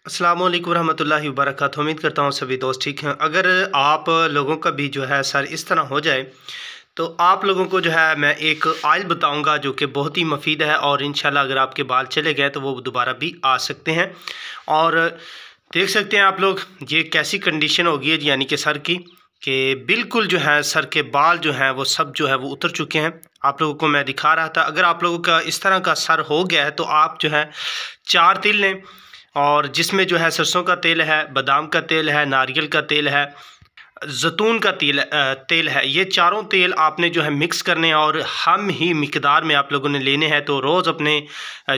अस्सलाम वालेकुम रहमतुल्लाहि व बरकातुहू। उम्मीद करता हूँ सभी दोस्त ठीक हैं। अगर आप लोगों का भी जो है सर इस तरह हो जाए तो आप लोगों को जो है मैं एक ऑयल बताऊंगा जो कि बहुत ही मुफीद है और इंशाल्लाह अगर आपके बाल चले गए तो वो दोबारा भी आ सकते हैं। और देख सकते हैं आप लोग ये कैसी कंडीशन होगी है यानी कि सर की कि बिल्कुल जो है सर के बाल जो हैं वो सब जो है वो उतर चुके हैं। आप लोगों को मैं दिखा रहा था, अगर आप लोगों का इस तरह का सर हो गया है तो आप जो है 4 तिल लें और जिसमें जो है सरसों का तेल है, बादाम का तेल है, नारियल का तेल है, ज़ैतून का तेल है। ये चारों तेल आपने जो है मिक्स करने हैं और हम ही मिकदार में आप लोगों ने लेने हैं। तो रोज़ अपने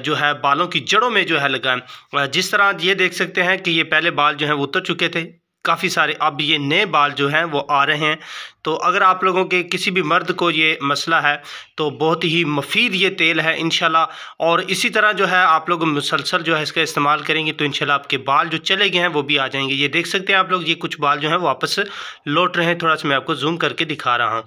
जो है बालों की जड़ों में जो है लगाएं। जिस तरह ये देख सकते हैं कि ये पहले बाल जो हैं वो उतर चुके थे काफ़ी सारे, अब ये नए बाल जो हैं वो आ रहे हैं। तो अगर आप लोगों के किसी भी मर्द को ये मसला है तो बहुत ही मुफीद ये तेल है इंशाल्लाह। और इसी तरह जो है आप लोग मुसलसल जो है इसका इस्तेमाल करेंगे तो इंशाल्लाह आपके बाल जो चले गए हैं वो भी आ जाएंगे। ये देख सकते हैं आप लोग, ये कुछ बाल जो हैं वापस लौट रहे हैं। थोड़ा सा मैं आपको जूम करके दिखा रहा हूँ।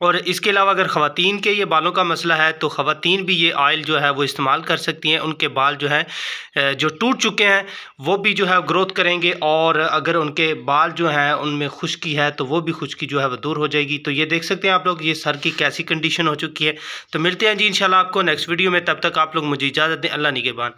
और इसके अलावा अगर ख़वातीन के ये बालों का मसला है तो ख़वातीन भी ये ऑयल जो है वो इस्तेमाल कर सकती हैं। उनके बाल जो हैं जो टूट चुके हैं वो भी जो है ग्रोथ करेंगे और अगर उनके बाल जो हैं उनमें खुश्की है तो वो भी खुश्की जो है वो दूर हो जाएगी। तो ये देख सकते हैं आप लोग ये सर की कैसी कंडीशन हो चुकी है। तो मिलते हैं जी इंशाल्लाह आपको नेक्स्ट वीडियो में। तब तक आप लोग मुझे इजाज़त दें। अल्लाह निगहबान।